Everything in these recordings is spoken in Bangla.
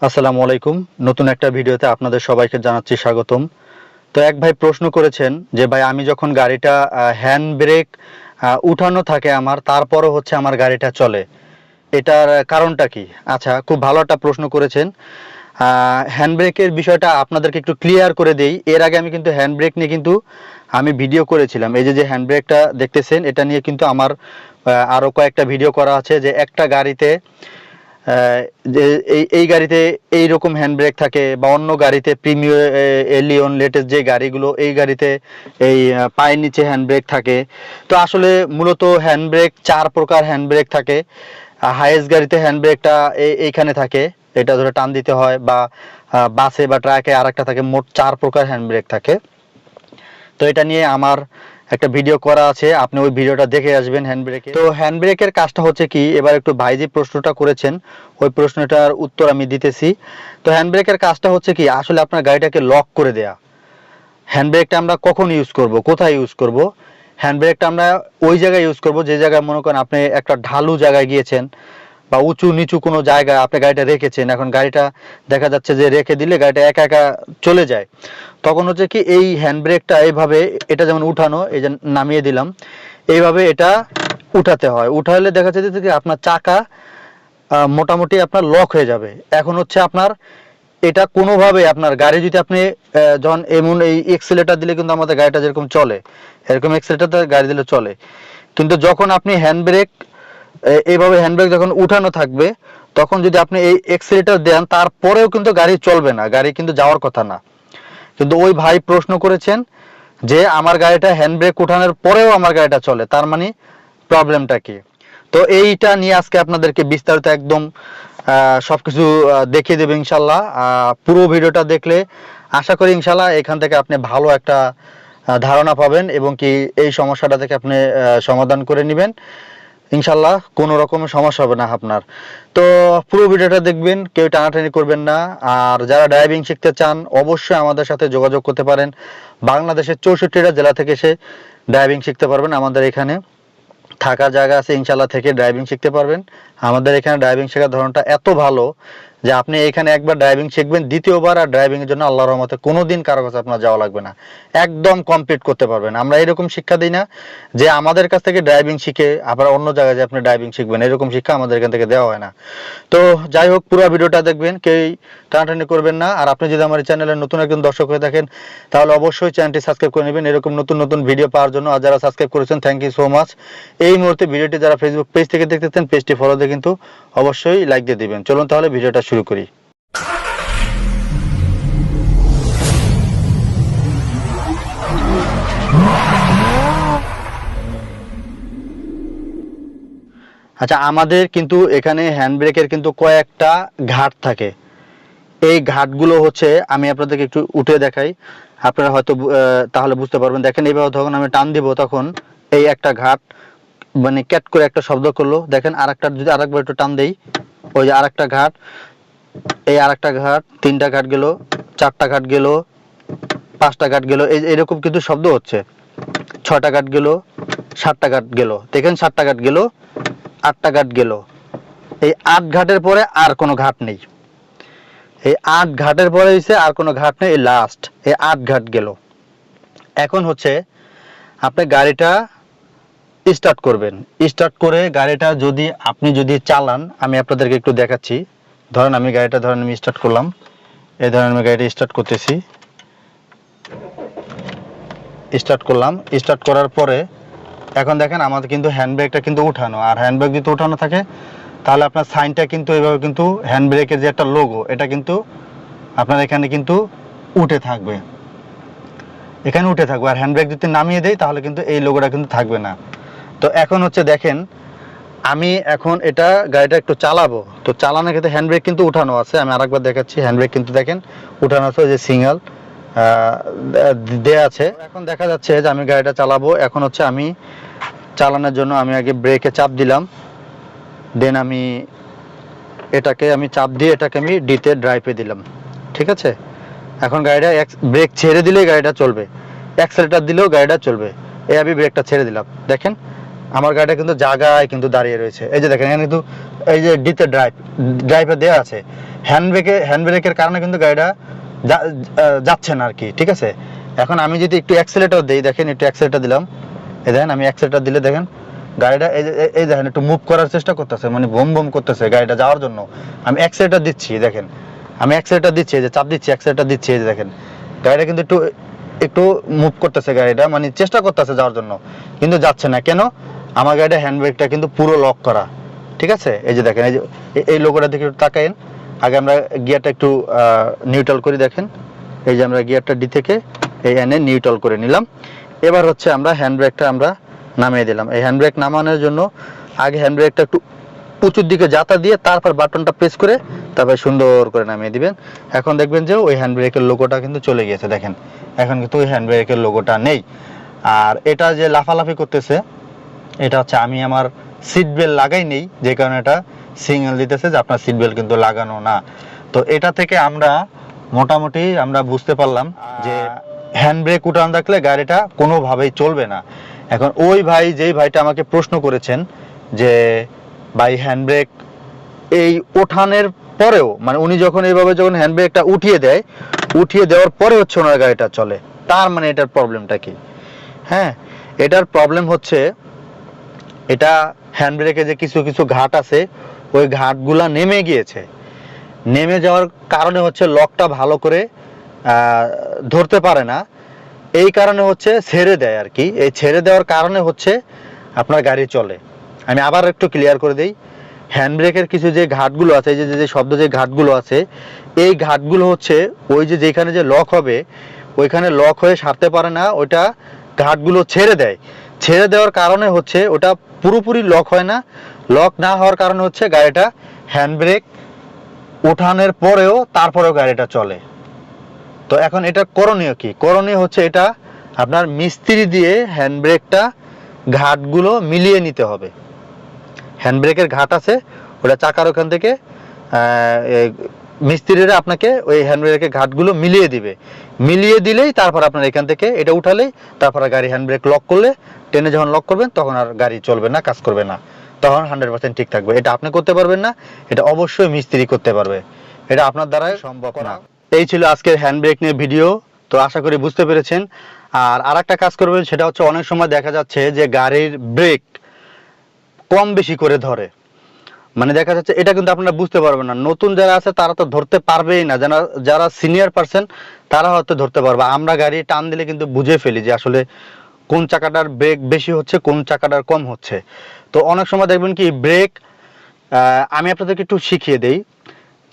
আসসালামু আলাইকুম। নতুন একটা ভিডিওতে আপনাদের সবাইকে জানাচ্ছি স্বাগতম। তো এক ভাই প্রশ্ন করেছেন যে ভাই আমি যখন গাড়িটা হ্যান্ড ব্রেক উঠানো থাকে আমার, তারপরও হচ্ছে আমার গাড়িটা চলে, এটার কারণটা কি? আচ্ছা, খুব ভালো একটা প্রশ্ন করেছেন। হ্যান্ড ব্রেকের বিষয়টা আপনাদেরকে একটু ক্লিয়ার করে দেই। এর আগে আমি কিন্তু হ্যান্ড ব্রেক নিয়ে কিন্তু আমি ভিডিও করেছিলাম। এই যে যে হ্যান্ড ব্রেকটা দেখতেছেন, এটা নিয়ে কিন্তু আমার আরও কয়েকটা ভিডিও করা আছে। যে একটা গাড়িতে যে এই গাড়িতে এইরকম হ্যান্ড ব্রেক থাকে, বা অন্য গাড়িতে প্রিমিয়ার এলিয়ন লেটেস্ট যে গাড়িগুলো, এই গাড়িতে এই পায়ের নিচে হ্যান্ড ব্রেক থাকে। তো আসলে মূলত হ্যান্ড ব্রেক 4 প্রকার হ্যান্ড ব্রেক থাকে। হাইয়েস্ট গাড়িতে হ্যান্ড ব্রেকটা এইখানে থাকে, এটা ধরে টান দিতে হয়, বা বাসে বা ট্রাকে আরেকটা থাকে। মোট 4 প্রকার হ্যান্ড ব্রেক থাকে। তো এটা নিয়ে আমার একটা ভিডিও করা আছে, আপনি ওই ভিডিওটা দেখে আসবেন। হ্যান্ড ব্রেকে তো হ্যান্ড ব্রেকের কাজটা হচ্ছে কি, এবার একটু ভাই যে প্রশ্নটা করেছেন ওই প্রশ্নটার উত্তর আমি দিতেছি। তো হ্যান্ড ব্রেকের কাজটা হচ্ছে কি, আসলে আপনার গাড়িটাকে লক করে দেয়া। হ্যান্ড ব্রেকটা আমরা কখন ইউজ করব, কোথায় ইউজ করব? হ্যান্ড ব্রেকটা আমরা ওই জায়গায় ইউজ করব যে জায়গায় মনে করেন আপনি একটা ঢালু জায়গায় গিয়েছেন, বা উঁচু নিচু কোনো জায়গায় আপনি গাড়িটা রেখেছেন। এখন গাড়িটা দেখা যাচ্ছে যে রেখে দিলে গাড়িটা একা একা চলে যায়। তখন হচ্ছে কি, এই হ্যান্ড ব্রেকটা এইভাবে, এটা যেমন উঠানো, এই যে নামিয়ে দিলাম, এইভাবে এটা উঠাতে হয়। উঠালে দেখা যাচ্ছে যে আপনার চাকা মোটামুটি আপনার লক হয়ে যাবে। এখন হচ্ছে আপনার এটা কোনোভাবে আপনার গাড়ি যদি আপনি যখন এমন এই এক্সেলেটার দিলে কিন্তু আমাদের গাড়িটা যেরকম চলে, এরকম এক্সেলেটার গাড়ি দিলে চলে। কিন্তু যখন আপনি হ্যান্ড ব্রেক এইভাবে হ্যান্ড ব্রেক যখন উঠানো থাকবে, তখন যদি আপনি এই এক্সেলেটার দেন, তারপরেও কিন্তু গাড়ি চলবে না, গাড়ি কিন্তু যাওয়ার কথা না। কিন্তু ওই ভাই প্রশ্ন করেছেন যে আমার গাড়িটা হ্যান্ড ব্রেক উঠানোর পরেও আমার গাড়িটা চলে, তার মানে প্রবলেমটা কি? তো এইটা নিয়ে আজকে আপনাদেরকে বিস্তারিত একদম সবকিছু দেখিয়ে দেবে ইনশাল্লাহ। পুরো ভিডিওটা দেখলে আশা করি ইনশাল্লাহ এখান থেকে আপনি ভালো একটা ধারণা পাবেন, এবং কি এই সমস্যাটা থেকে আপনি সমাধান করে নেবেন ইনশাল্লাহ। কোনো রকমের সমস্যা হবে না আপনার। তো পুরো ভিডিওটা দেখবেন, কেউ টানাটানি করবেন না। আর যারা ড্রাইভিং শিখতে চান অবশ্যই আমাদের সাথে যোগাযোগ করতে পারেন। বাংলাদেশের 64টা জেলা থেকে এসে ড্রাইভিং শিখতে পারবেন। আমাদের এখানে থাকার জায়গা আছে, ইনশাল্লাহ থেকে ড্রাইভিং শিখতে পারবেন। আমাদের এখানে ড্রাইভিং শেখার ধরনটা এত ভালো যে আপনি এখানে একবার ড্রাইভিং শিখবেন, দ্বিতীয়বার আর ড্রাইভিংয়ের জন্য আল্লাহর রহমতে কোনো দিন কারো কাছে আপনার যাওয়া লাগবে না, একদম কমপ্লিট করতে পারবেন। আমরা এরকম শিক্ষা দিই না যে আমাদের কাছ থেকে ড্রাইভিং শিখে আবার অন্য জায়গায় যে আপনি ড্রাইভিং শিখবেন, এরকম শিক্ষা আমাদের এখান থেকে দেওয়া হয় না। তো যাই হোক, পুরো ভিডিওটা দেখবেন, কেউ টানাটানি করবেন না। আর আপনি যদি আমার চ্যানেলের নতুন একজন দর্শক হয়ে থাকেন, তাহলে অবশ্যই চ্যানেলটি সাবস্ক্রাইব করে নেবেন এরকম নতুন নতুন ভিডিও পাওয়ার জন্য। আর যারা সাবস্ক্রাইব করেছেন, থ্যাংক ইউ সো মাচ। এই মুহূর্তে ভিডিওটি যারা ফেসবুক পেজ থেকে দেখতেছেন, পেজটি ফলো দিয়ে কিন্তু অবশ্যই লাইক দিয়ে দিবেন। চলুন তাহলে ভিডিওটা শুরু করি। আচ্ছা, আমাদের কিন্তু এখানে হ্যান্ড ব্রেকের কিন্তু কয়েকটা ঘাট থাকে। এই ঘাটগুলো হচ্ছে, আমি আপনাদেরকে একটু উঠে দেখাই, আপনারা হয়তো তাহলে বুঝতে পারবেন। দেখেন এইভাবে যখন আমি টান দিব, তখন এই একটা ঘাট মানে ক্যাট করে একটা শব্দ করলো। দেখেন আরেকটা, যদি আরেকবার একটু টান দেই, ওই যে আরেকটা ঘাট, এই আরেকটা ঘাট, 3টা ঘাট গেল, 4টা ঘাট গেল, 5টা ঘাট গেল, এই এরকম কিন্তু শব্দ হচ্ছে। 6টা ঘাট গেল, 7টা ঘাট গেল, দেখেন 7টা ঘাট গেল, 8টা ঘাট গেল। এই 8 ঘাটের পরে আর কোনো ঘাট নেই। এই 8 ঘাটের পরে হইছে আর কোনো ঘাট নেই, এই লাস্ট এই 8 ঘাট গেল। এখন হচ্ছে আপনি গাড়িটা স্টার্ট করবেন। স্টার্ট করে গাড়িটা যদি আপনি যদি চালান, আমি আপনাদেরকে একটু দেখাচ্ছি। ধরেন আমি গাড়িটা আমি স্টার্ট করলাম, এই ধরেন আমি গাড়িটা স্টার্ট করতেছি, স্টার্ট করলাম। স্টার্ট করার পরে এখন দেখেন আমাদের কিন্তু হ্যান্ড ব্রেকটা কিন্তু উঠানো। আর হ্যান্ড ব্রেক যদি উঠানো থাকে, তাহলে আপনার সাইনটা কিন্তু এইভাবে কিন্তু হ্যান্ড ব্রেকের যে একটা লোগো, এটা কিন্তু আপনার এখানে কিন্তু উঠে থাকবে, এখানে উঠে থাকবে। আর হ্যান্ড ব্রেক যদি নামিয়ে দেয়, তাহলে কিন্তু এই লোগোটা কিন্তু থাকবে না। তো এখন হচ্ছে দেখেন, আমি এখন এটা গাড়িটা একটু চালাবো। তো চালানোর ক্ষেত্রে হ্যান্ড ব্রেক কিন্তু উঠানো আছে, আমি আরেকবার দেখাচ্ছি। হ্যান্ড ব্রেক কিন্তু দেখেন উঠানো আছে, যে সিঙ্গেল দেয়া আছে। এখন দেখা যাচ্ছে যে আমি গাড়িটা চালাবো। এখন হচ্ছে আমি চালানোর জন্য আমি আগে ব্রেকে চাপ দিলাম, দেন আমি এটাকে আমি চাপ দিয়ে এটাকে আমি ডিতে ড্রাইভে দিলাম। ঠিক আছে, এখন গাড়িটা ব্রেক ছেড়ে দিলেই গাড়িটা চলবে, অ্যাক্সেলেটার দিলেও গাড়িটা চলবে। এই আমি ব্রেকটা ছেড়ে দিলাম, দেখেন আমার গাড়িটা কিন্তু জায়গায় কিন্তু দাঁড়িয়ে রয়েছে। এই যে দেখেন এখানে কিন্তু এই যে ডিতে ড্রাইভে দেওয়া আছে, হ্যান্ড ব্রেকের কারণে কিন্তু গাড়িটা যাচ্ছে না আর কি, ঠিক আছে। এখন আমি যদি একটু অ্যাক্সেলেটর দিই, দেখেন একটু অ্যাক্সেলেটর দিলাম, এই দেখেন আমি অ্যাক্সেলেটর দিলে দেখেন গাড়িটা এই দেখেন একটু মুভ করার চেষ্টা করতেছে, মানে বোম বোম করতেছে গাড়িটা যাওয়ার জন্য। আমি অ্যাক্সেলেটর দিচ্ছি, দেখেন আমি অ্যাক্সেলেটর দিচ্ছি, এই যে চাপ দিচ্ছি, অ্যাক্সেলেটর দিচ্ছি, এই যে দেখেন গাড়িটা কিন্তু একটু একটু মুভ করতেছে, গাড়িটা মানে চেষ্টা করতেছে যাওয়ার জন্য, কিন্তু যাচ্ছে না। কেন? আমার গাড়িটা হ্যান্ড ব্রেকটা কিন্তু পুরো লক করা, ঠিক আছে। এই যে দেখেন এই যে এই লোগোটা দিকে একটু তাকাইন। আগে আমরা গিয়ারটা একটু নিউট্রাল করি, দেখেন এই যে আমরা গিয়ারটা ডি থেকে এই এনে নিউট্রাল করে নিলাম। এবার হচ্ছে আমরা হ্যান্ড ব্রেকটা আমরা নামিয়ে দিলাম। এই হ্যান্ড ব্রেক নামানোর জন্য আগে হ্যান্ড ব্রেকটা একটু উঁচুর দিকে যাতা দিয়ে তারপর বাটনটা প্রেস করে তারপর সুন্দর করে নামিয়ে দিবেন। এখন দেখবেন যে ওই হ্যান্ড ব্রেকের লোগোটা কিন্তু চলে গিয়েছে, দেখেন এখন কিন্তু ওই হ্যান্ড ব্রেকের লোগোটা নেই। আর এটা যে লাফালাফি করতেছে, এটা হচ্ছে আমি আমার সিট বেল্ট লাগাই নেই, যে কারণে এটা সিগন্যাল দিতেছে যে আপনার সিট বেল্ট কিন্তু লাগানো না। তো এটা থেকে আমরা মোটামুটি আমরা বুঝতে পারলাম যে হ্যান্ড ব্রেক উঠানো থাকলে গাড়িটা কোনোভাবেই চলবে না। এখন ওই ভাই যেই ভাইটা আমাকে প্রশ্ন করেছেন যে ভাই হ্যান্ড ব্রেক এই ওঠানের পরেও, মানে উনি যখন এইভাবে যখন হ্যান্ড ব্রেকটা উঠিয়ে দেওয়ার পরে হচ্ছে ওনার গাড়িটা চলে, তার মানে এটার প্রবলেমটা কি? হ্যাঁ, এটার প্রবলেম হচ্ছে এটা হ্যান্ড ব্রেকে যে কিছু কিছু ঘাট আছে, ওই ঘাটগুলা নেমে গিয়েছে। নেমে যাওয়ার কারণে হচ্ছে লকটা ভালো করে ধরতে পারে না, এই কারণে হচ্ছে ছেড়ে দেয় আর কি। এই ছেড়ে দেওয়ার কারণে হচ্ছে আপনার গাড়ি চলে। আমি আবার একটু ক্লিয়ার করে দিই, হ্যান্ড ব্রেকের কিছু যে ঘাটগুলো আছে, যে শব্দ যে ঘাটগুলো আছে, এই ঘাটগুলো হচ্ছে ওই যে যেখানে যে লক হবে ওইখানে লক হয়ে সারতে পারে না, ওইটা ঘাটগুলো ছেড়ে দেয়। ছেড়ে দেওয়ার কারণে হচ্ছে ওটা পুরোপুরি লক হয় না। লক না হওয়ার কারণে হচ্ছে গাড়িটা হ্যান্ড ব্রেক উঠানোর পরেও তারপরেও গাড়িটা চলে। তো এখন এটা করণীয় কি? করণীয় হচ্ছে এটা আপনার মিস্ত্রি দিয়ে হ্যান্ড ব্রেকটা ঘাটগুলো মিলিয়ে নিতে হবে। হ্যান্ড ব্রেকের ঘাট আছে, ওটা চাকার ওখান থেকে মিস্ত্রিরা আপনাকে ওই হ্যান্ড ব্রেকের ঘাটগুলো মিলিয়ে দিবে। মিলিয়ে দিলেই তারপর আপনার এখান থেকে এটা উঠালেই তারপর গাড়ি হ্যান্ড ব্রেক লক করলে, টেনে যখন লক করবেন তখন আর গাড়ি চলবে না, কাজ করবে না, তখন 100% ঠিক থাকবে। এটা আপনি করতে পারবেন না, এটা অবশ্যই মিস্ত্রি করতে পারবে, এটা আপনার দ্বারাই সম্ভব না। এই ছিল আজকের হ্যান্ড ব্রেক নিয়ে ভিডিও। তো আশা করি বুঝতে পেরেছেন। আর আরেকটা কাজ করবেন, সেটা হচ্ছে অনেক সময় দেখা যাচ্ছে যে গাড়ির ব্রেক কম বেশি করে ধরে, মানে দেখা যাচ্ছে এটা কিন্তু আপনারা বুঝতে পারবেন না। নতুন যারা আছে তারা তো ধরতে পারবেই না, যারা সিনিয়র পারসন তারা হয়তো ধরতে পারবে। আমরা গাড়ি টান দিলে কিন্তু বুঝে ফেলি যে আসলে কোন চাকাটার ব্রেক বেশি হচ্ছে, কোন চাকাটার কম হচ্ছে। তো অনেক সময় দেখবেন কি ব্রেক, আমি আপনাদেরকে একটু শিখিয়ে দেই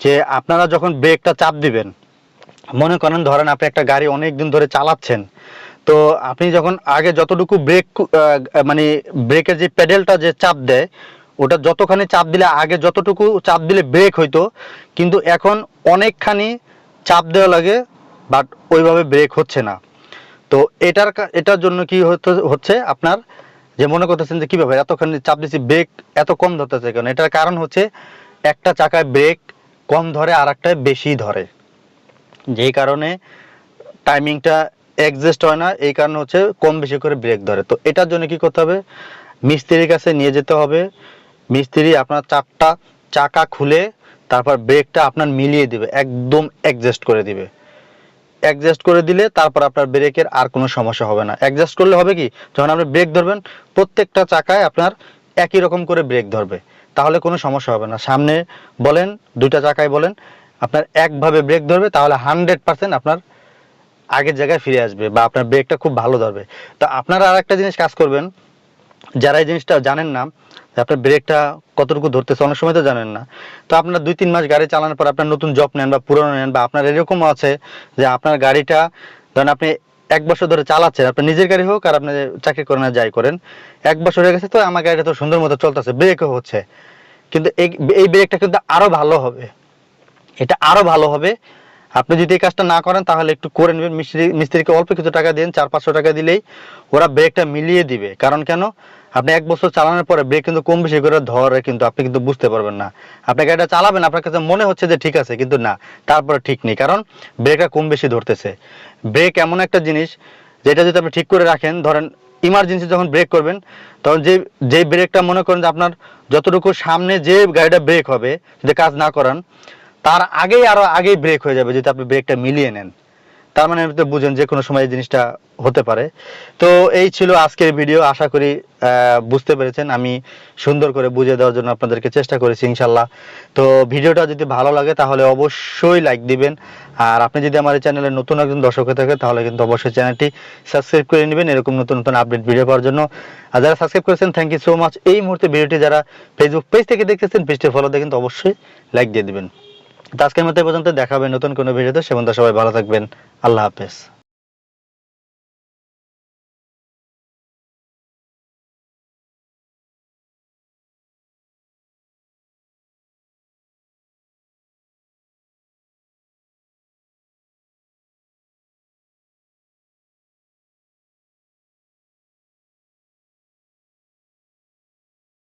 যে আপনারা যখন ব্রেকটা চাপ দিবেন, মনে করেন ধরেন আপনি একটা গাড়ি অনেক দিন ধরে চালাচ্ছেন, তো আপনি যখন আগে যতটুকু ব্রেক মানে ব্রেকের যে প্যাডেলটা যে চাপ দেয়, ওটা যতখানি চাপ দিলে, আগে যতটুকু চাপ দিলে ব্রেক হইতো, কিন্তু এখন অনেকখানি চাপ দেওয়া লাগে, বাট ওইভাবে ব্রেক হচ্ছে না। তো এটার জন্য কি হচ্ছে আপনার, যে মনে করতেছেন যে কিভাবে এতখানি চাপ দিচ্ছি ব্রেক এত কম ধরতেছে কেন? এটার কারণ হচ্ছে একটা চাকায় ব্রেক কম ধরে আর একটায় বেশি ধরে, যেই কারণে টাইমিংটা অ্যাডজাস্ট হয় না, এই কারণে হচ্ছে কম বেশি করে ব্রেক ধরে। তো এটার জন্য কি করতে হবে? মিস্ত্রির কাছে নিয়ে যেতে হবে। মিস্ত্রি আপনার চাকা খুলে তারপর ব্রেকটা আপনার মিলিয়ে দিবে, একদম অ্যাডজাস্ট করে দিবে। অ্যাডজাস্ট করে দিলে তারপর আপনার ব্রেকের আর কোনো সমস্যা হবে না। অ্যাডজাস্ট করলে হবে কি, যখন আপনি ব্রেক ধরবেন প্রত্যেকটা চাকায় আপনার একই রকম করে ব্রেক ধরবে, তাহলে কোনো সমস্যা হবে না। সামনে বলেন, দুইটা চাকায় বলেন, আপনার একভাবে ব্রেক ধরবে, তাহলে 100% আপনার আগের জায়গায় ফিরে আসবে বা আপনার ব্রেকটা খুব ভালো ধরবে। তো আপনারা আর একটা জিনিস কাজ করবেন, যারা এই জিনিসটা জানেন না যে আপনার ব্রেকটা কতটুকু ধরতেছে, অনেক সময় তো জানেন না। তো আপনার 2-3 মাস গাড়ি চালানোর পর আপনার নতুন জব নেন বা পুরনো নেন, বা আপনার এরকমও আছে যে আপনার গাড়িটা ধরেন আপনি 1 বছর ধরে চালাচ্ছেন, আপনার নিজের গাড়ি হোক আর আপনি চাকরি করেন আর যাই করেন, 1 বছর হয়ে গেছে, তো আমার গাড়িটা তো সুন্দর মতো চলতেছে, ব্রেকও হচ্ছে, কিন্তু এই ব্রেকটা কিন্তু আরো ভালো হবে, এটা আরো ভালো হবে। আপনি যদি এই কাজটা না করেন তাহলে একটু করে নেবেন, মিস্ত্রিকে অল্প কিছু টাকা দিন, 400-500 টাকা দিলেই ওরা ব্রেকটা মিলিয়ে দিবে। কারণ কেন, আপনি 1 বছর চালানোর পরে ব্রেক কিন্তু কম বেশি করে ধরে, কিন্তু আপনি কিন্তু বুঝতে পারবেন না। আপনি গাড়িটা চালাবেন, আপনার কাছে মনে হচ্ছে যে ঠিক আছে, কিন্তু না, তারপরে ঠিক নেই, কারণ ব্রেকটা কম বেশি ধরতেছে। ব্রেক এমন একটা জিনিস যেটা যদি আপনি ঠিক করে রাখেন, ধরেন ইমার্জেন্সি যখন ব্রেক করবেন তখন যে ব্রেকটা মনে করেন যে আপনার যতটুকু সামনে যে গাড়িটা ব্রেক হবে যদি কাজ না করান, তার আগেই আরো আগেই ব্রেক হয়ে যাবে যদি আপনি ব্রেকটা মিলিয়ে নেন। তার মানে আপনি তো বুঝেন যে কোনো সময় এই জিনিসটা হতে পারে। তো এই ছিল আজকের ভিডিও, আশা করি বুঝতে পেরেছেন। আমি সুন্দর করে বুঝিয়ে দেওয়ার জন্য আপনাদেরকে চেষ্টা করেছি ইনশাল্লাহ। তো ভিডিওটা যদি ভালো লাগে তাহলে অবশ্যই লাইক দিবেন, আর আপনি যদি আমার এই চ্যানেলে নতুন একজন দর্শক হয়ে থাকে তাহলে কিন্তু অবশ্যই চ্যানেলটি সাবস্ক্রাইব করে নেবেন এরকম নতুন নতুন আপডেট ভিডিও পাওয়ার জন্য। আর যারা সাবস্ক্রাইব করেছেন থ্যাংক ইউ সো মাচ। এই মুহূর্তে ভিডিওটি যারা ফেসবুক পেজ থেকে দেখতেছেন পেজটি ফলো দিয়ে কিন্তু অবশ্যই লাইক দিয়ে দিবেন। তো আজকের মতো এই পর্যন্ত, দেখা হবে নতুন কোনো ভিডিওতে। সে পর্যন্ত সবাই ভালো থাকবেন। আল্লাহ হাফেজ।